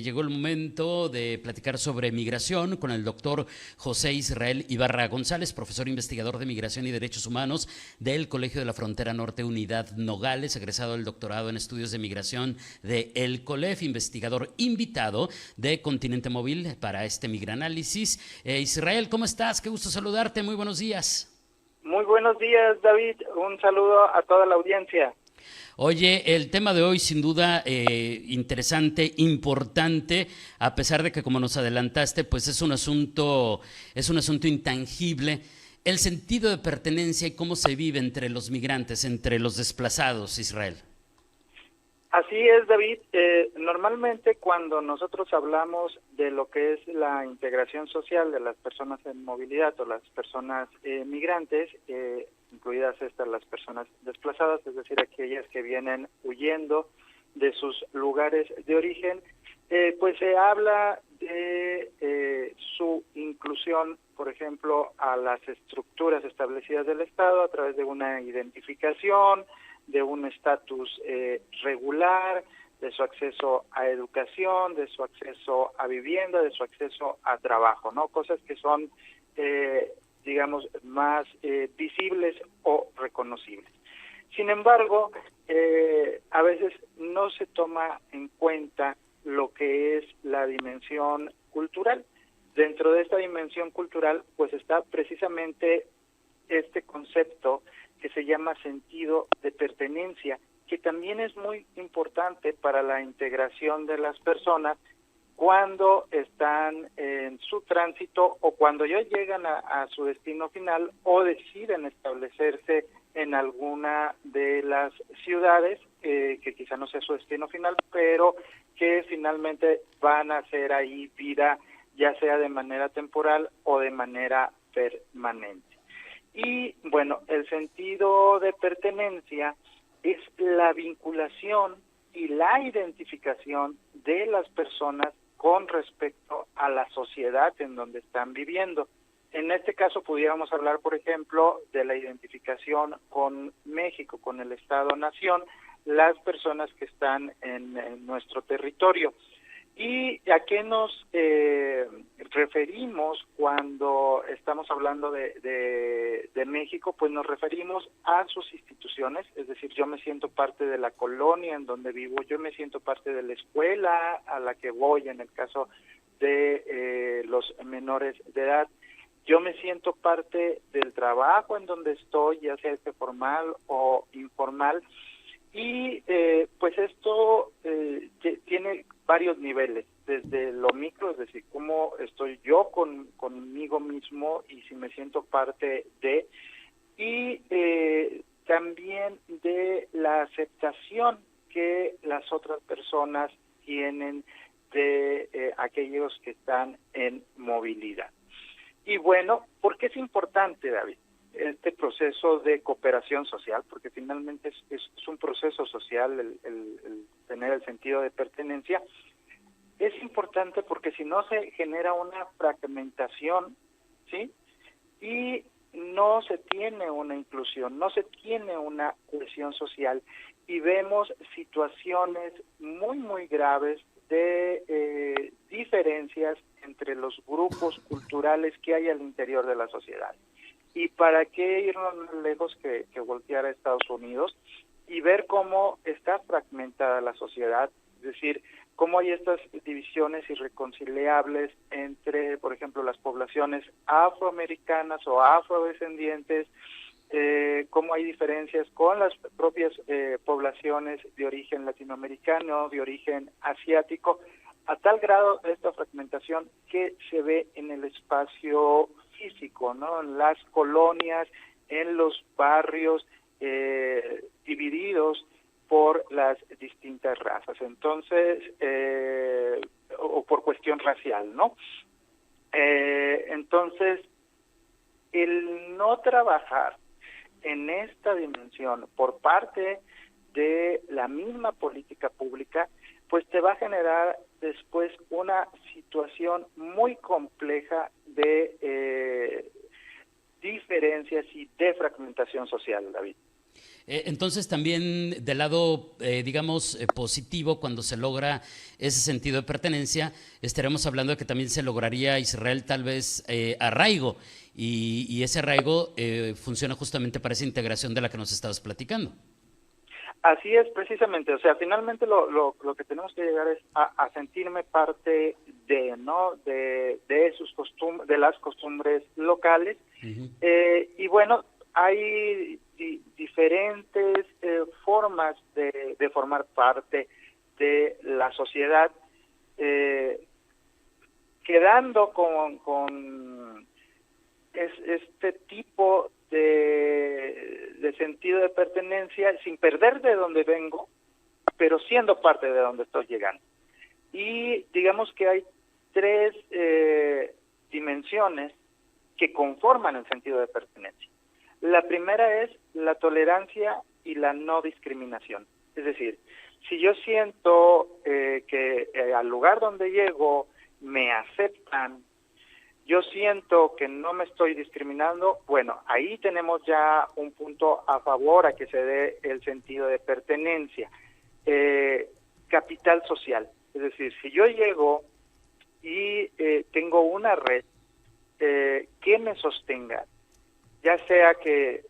llegó el momento de platicar sobre migración con el doctor José Israel Ibarra González, profesor investigador de Migración y Derechos Humanos del Colegio de la Frontera Norte Unidad Nogales, egresado del doctorado en Estudios de Migración de El COLEF, investigador invitado de Continente Móvil para este Migranálisis. Israel, ¿cómo estás? Qué gusto saludarte, muy buenos días. Muy buenos días, David. Un saludo a toda la audiencia. Oye, el tema de hoy sin duda interesante, importante, a pesar de que como nos adelantaste, pues es un asunto intangible. El sentido de pertenencia y cómo se vive entre los migrantes, entre los desplazados, Israel. Así es, David. Normalmente cuando nosotros hablamos de lo que es la integración social de las personas en movilidad o las personas migrantes, incluidas las personas desplazadas, es decir, aquellas que vienen huyendo de sus lugares de origen, pues se habla de su inclusión, por ejemplo, a las estructuras establecidas del Estado a través de una identificación, de un estatus regular, de su acceso a educación, de su acceso a vivienda, de su acceso a trabajo, ¿no? Cosas que son, digamos, más visibles o reconocibles. Sin embargo, a veces no se toma en cuenta lo que es la dimensión cultural. Dentro de esta dimensión cultural, pues está precisamente este concepto que se llama sentido de pertenencia, que también es muy importante para la integración de las personas cuando están en su tránsito o cuando ya llegan a su destino final o deciden establecerse en alguna de las ciudades, que quizá no sea su destino final, pero que finalmente van a hacer ahí vida, ya sea de manera temporal o de manera permanente. Y bueno, el sentido de pertenencia es la vinculación y la identificación de las personas con respecto a la sociedad en donde están viviendo. En este caso pudiéramos hablar, por ejemplo, de la identificación con México, con el Estado-Nación, las personas que están en nuestro territorio. ¿Y a qué nos referimos cuando estamos hablando de México? Pues nos referimos a sus instituciones, es decir, yo me siento parte de la colonia en donde vivo, yo me siento parte de la escuela a la que voy en el caso de los menores de edad, yo me siento parte del trabajo en donde estoy, ya sea formal o informal, y pues esto tiene varios niveles, desde lo micro, es decir, cómo estoy yo conmigo mismo y si me siento parte de, y también de la aceptación que las otras personas tienen de aquellos que están en movilidad. Y bueno, ¿por qué es importante, David, este proceso de cooperación social? Porque finalmente es un proceso social el tener el sentido de pertenencia. Es importante porque si no se genera una fragmentación, ¿sí? Y no se tiene una inclusión, no se tiene una cohesión social y vemos situaciones muy, muy graves de diferencias entre los grupos culturales que hay al interior de la sociedad. ¿Y para qué irnos más lejos que voltear a Estados Unidos y ver cómo está fragmentada la sociedad? Es decir, cómo hay estas divisiones irreconciliables entre, por ejemplo, las poblaciones afroamericanas o afrodescendientes, cómo hay diferencias con las propias poblaciones de origen latinoamericano, de origen asiático, a tal grado de esta fragmentación que se ve en el espacio físico, ¿no? En las colonias, en los barrios divididos por las distintas razas, entonces, o por cuestión racial, ¿no? Entonces, el no trabajar en esta dimensión por parte de la misma política pública, pues te va a generar después una situación muy compleja de diferencias y de fragmentación social, David. Entonces también del lado, digamos, positivo, cuando se logra ese sentido de pertenencia, estaremos hablando de que también se lograría, Israel, tal vez arraigo, y ese arraigo funciona justamente para esa integración de la que nos estabas platicando. Así es, precisamente. O sea, finalmente lo que tenemos que llegar es a sentirme parte de, ¿no? De sus costumbres, de las costumbres locales. Uh-huh. Y bueno, hay diferentes formas de formar parte de la sociedad, quedando con este tipo de sentido de pertenencia sin perder de donde vengo, pero siendo parte de donde estoy llegando. Y digamos que hay tres dimensiones que conforman el sentido de pertenencia. La primera es la tolerancia y la no discriminación. Es decir, si yo siento que al lugar donde llego me aceptan, yo siento que no me estoy discriminando, bueno, ahí tenemos ya un punto a favor a que se dé el sentido de pertenencia. Capital social, es decir, si yo llego y tengo una red que me sostenga, ya sea que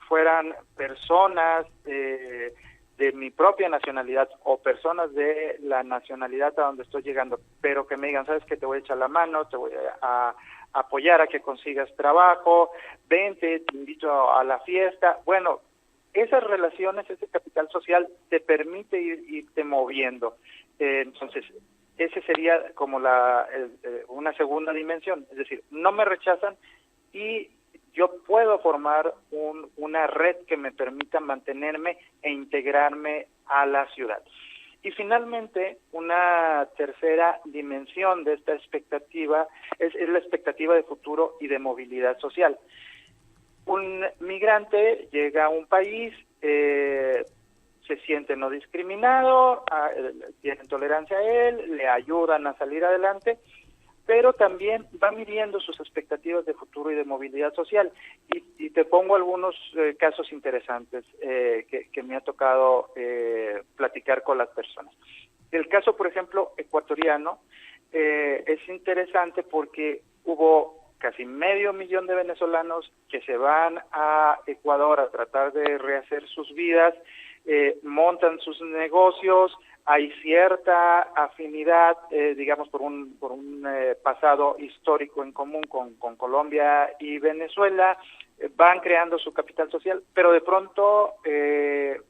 fueran personas de mi propia nacionalidad o personas de la nacionalidad a donde estoy llegando, pero que me digan, sabes que te voy a echar la mano, te voy a apoyar a que consigas trabajo, vente, te invito a la fiesta. Bueno, esas relaciones, ese capital social te permite irte moviendo. Entonces, ese sería como una segunda dimensión, es decir, no me rechazan y yo puedo formar una red que me permita mantenerme e integrarme a la ciudad. Y finalmente, una tercera dimensión de esta expectativa es la expectativa de futuro y de movilidad social. Un migrante llega a un país, se siente no discriminado, tienen tolerancia a él, le ayudan a salir adelante, pero también va midiendo sus expectativas de futuro y de movilidad social. Y te pongo algunos casos interesantes que me ha tocado platicar con las personas. El caso, por ejemplo, ecuatoriano, es interesante porque hubo casi 500,000 de venezolanos que se van a Ecuador a tratar de rehacer sus vidas, montan sus negocios, hay cierta afinidad, digamos, por un pasado histórico en común con Colombia y Venezuela, van creando su capital social, pero de pronto,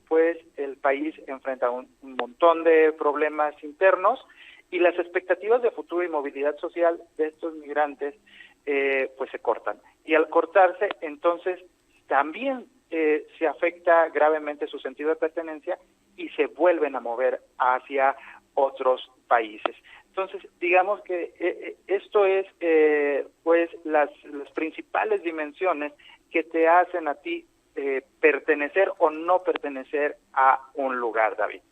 pues, el país enfrenta un montón de problemas internos y las expectativas de futuro y movilidad social de estos migrantes, pues, se cortan. Y al cortarse, entonces, también se afecta gravemente su sentido de pertenencia y se vuelven a mover hacia otros países. Entonces, digamos que esto es, pues, las principales dimensiones que te hacen a ti pertenecer o no pertenecer a un lugar, David.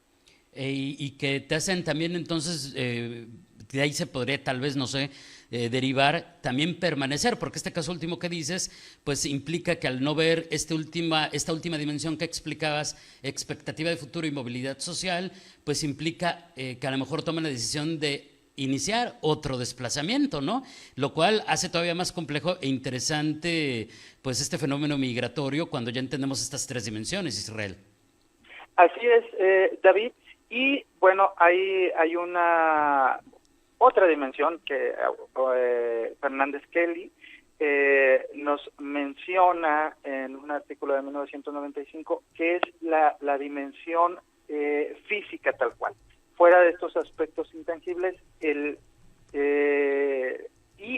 Y que te hacen también, entonces, de ahí se podría tal vez, no sé, derivar también permanecer, porque este caso último que dices, pues implica que al no ver esta última dimensión que explicabas, expectativa de futuro y movilidad social, pues implica que a lo mejor toman la decisión de iniciar otro desplazamiento, ¿no? Lo cual hace todavía más complejo e interesante, pues, este fenómeno migratorio cuando ya entendemos estas tres dimensiones, Israel. Así es, David. Y bueno, hay una otra dimensión que Fernández Kelly nos menciona en un artículo de 1995, que es la dimensión física tal cual. Fuera de estos aspectos intangibles, y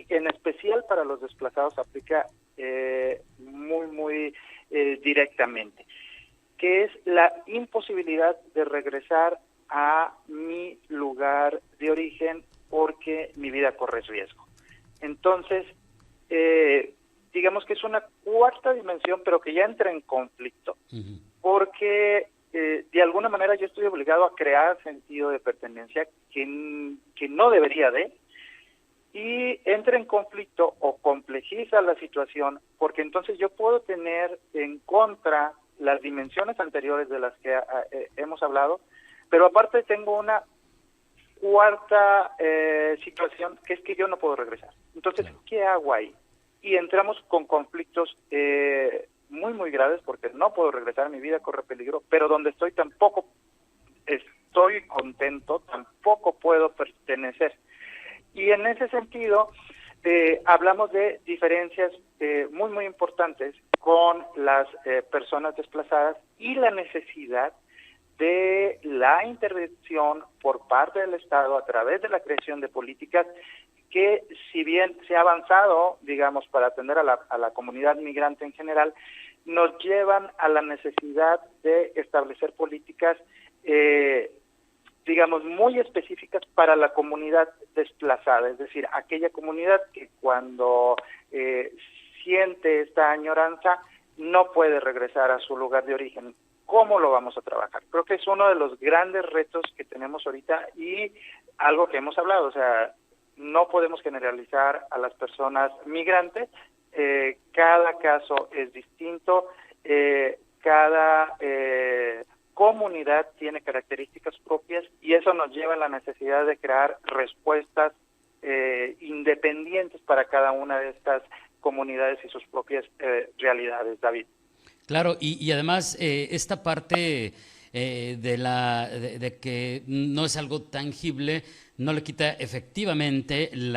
en especial para los desplazados aplica muy directamente, que es la imposibilidad de regresar a mi lugar de origen porque mi vida corre riesgo. Entonces, digamos que es una cuarta dimensión, pero que ya entra en conflicto, porque de alguna manera yo estoy obligado a crear sentido de pertenencia que no debería de, y entra en conflicto o complejiza la situación, porque entonces yo puedo tener en contra las dimensiones anteriores de las que hemos hablado, pero aparte tengo una cuarta situación, que es que yo no puedo regresar. Entonces, claro, ¿qué hago ahí? Y entramos con conflictos muy, muy graves, porque no puedo regresar, mi vida corre peligro, pero donde estoy tampoco estoy contento, tampoco puedo pertenecer. Y en ese sentido, hablamos de diferencias muy, muy importantes con las personas desplazadas y la necesidad de la intervención por parte del Estado a través de la creación de políticas que, si bien se ha avanzado, digamos, para atender a la comunidad migrante en general, nos llevan a la necesidad de establecer políticas, digamos, muy específicas para la comunidad desplazada, es decir, aquella comunidad que cuando siente esta añoranza no puede regresar a su lugar de origen. ¿Cómo lo vamos a trabajar? Creo que es uno de los grandes retos que tenemos ahorita y algo que hemos hablado, o sea, no podemos generalizar a las personas migrantes, cada caso es distinto, cada comunidad tiene características propias y eso nos lleva a la necesidad de crear respuestas independientes para cada una de estas comunidades y sus propias realidades, David. Claro, y además esta parte de que no es algo tangible no le quita efectivamente el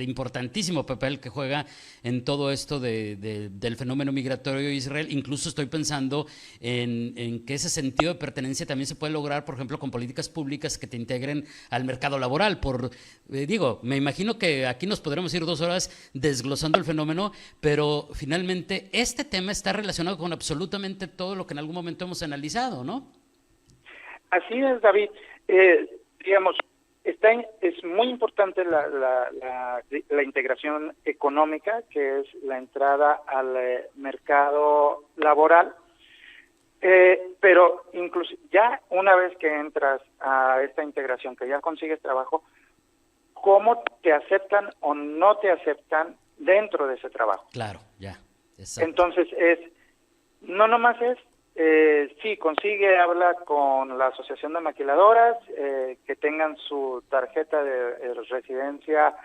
importantísimo papel que juega en todo esto del fenómeno migratorio de Israel. Incluso estoy pensando en que ese sentido de pertenencia también se puede lograr, por ejemplo, con políticas públicas que te integren al mercado laboral. Me imagino que aquí nos podremos ir 2 horas desglosando el fenómeno, pero finalmente este tema está relacionado con absolutamente todo lo que en algún momento hemos analizado, ¿no? Así es, David. Digamos, es muy importante la integración económica, que es la entrada al mercado laboral, pero incluso ya una vez que entras a esta integración, que ya consigues trabajo, ¿cómo te aceptan o no te aceptan dentro de ese trabajo? Claro, ya, exacto. Entonces no nomás sí, habla con la Asociación de Maquiladoras, que tengan su tarjeta de residencia,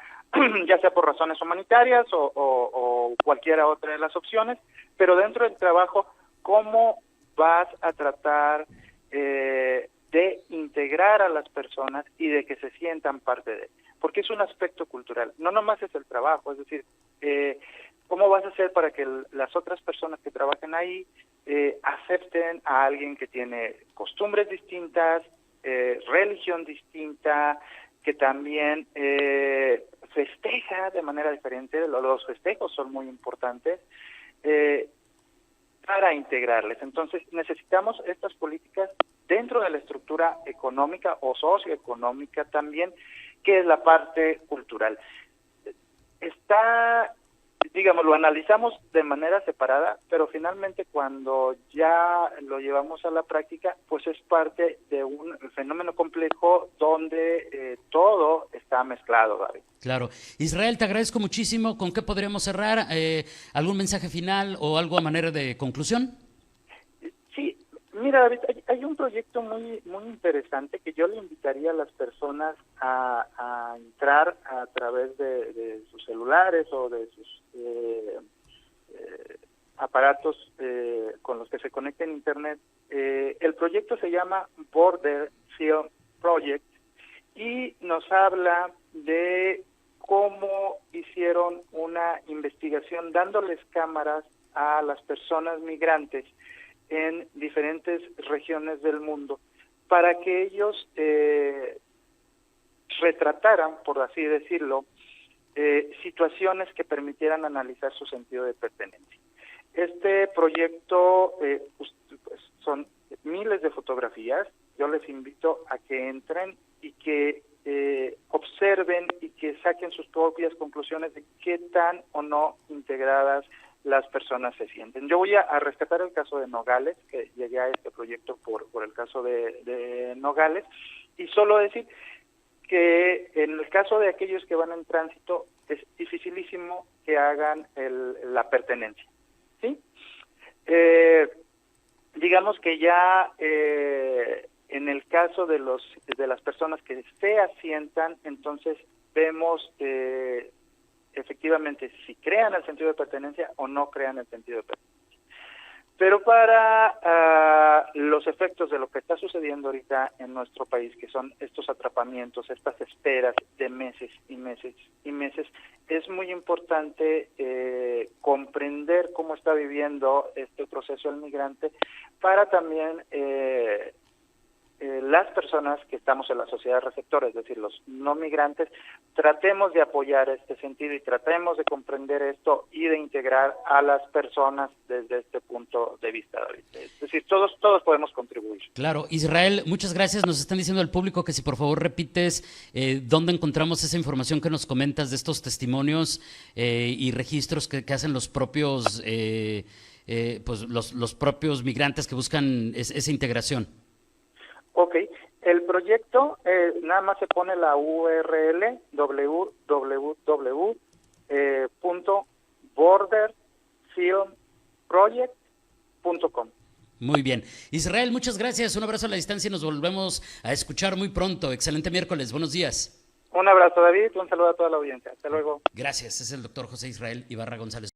ya sea por razones humanitarias o cualquiera otra de las opciones, pero dentro del trabajo, ¿cómo vas a tratar de integrar a las personas y de que se sientan parte de él? Porque es un aspecto cultural, no nomás es el trabajo, es decir, ¿cómo vas a hacer para que las otras personas que trabajan ahí acepten a alguien que tiene costumbres distintas, religión distinta, que también festeja de manera diferente? Los festejos son muy importantes para integrarles. Entonces necesitamos estas políticas dentro de la estructura económica o socioeconómica también, que es la parte cultural. Digamos, lo analizamos de manera separada, pero finalmente cuando ya lo llevamos a la práctica, pues es parte de un fenómeno complejo donde todo está mezclado, David. Claro. Israel, te agradezco muchísimo. ¿Con qué podríamos cerrar? ¿Algún mensaje final o algo a manera de conclusión? Sí, mira, David, hay un proyecto muy muy interesante que yo le invitaría a las personas a entrar a través de sus celulares o de sus aparatos con los que se conecten a Internet. El proyecto se llama Border Film Project y nos habla de cómo hicieron una investigación dándoles cámaras a las personas migrantes en diferentes regiones del mundo para que ellos retrataran, por así decirlo, situaciones que permitieran analizar su sentido de pertenencia. Este proyecto pues, son miles de fotografías. Yo les invito a que entren y que observen y que saquen sus propias conclusiones de qué tan o no integradas las personas se sienten. Yo voy a rescatar el caso de Nogales, que llegué a este proyecto por el caso de Nogales, y solo decir que en el caso de aquellos que van en tránsito es dificilísimo que hagan la pertenencia. ¿sí? Digamos que ya en el caso de las personas que se asientan, entonces vemos efectivamente si crean el sentido de pertenencia o no crean el sentido de pertenencia. Pero para los efectos de lo que está sucediendo ahorita en nuestro país, que son estos atrapamientos, estas esperas de meses y meses y meses, es muy importante comprender cómo está viviendo este proceso el migrante para también las personas que estamos en la sociedad receptora, es decir, los no migrantes, tratemos de apoyar este sentido y tratemos de comprender esto y de integrar a las personas desde este punto de vista. Es decir, todos podemos contribuir. Claro. Israel, muchas gracias. Nos están diciendo al público que si por favor repites dónde encontramos esa información que nos comentas de estos testimonios y registros que hacen los propios pues los propios migrantes que buscan esa integración. Ok, el proyecto nada más se pone la URL www.borderfilmproject.com. Muy bien. Israel, muchas gracias. Un abrazo a la distancia y nos volvemos a escuchar muy pronto. Excelente miércoles. Buenos días. Un abrazo, David. Un saludo a toda la audiencia. Hasta luego. Gracias. Es el doctor José Israel Ibarra González.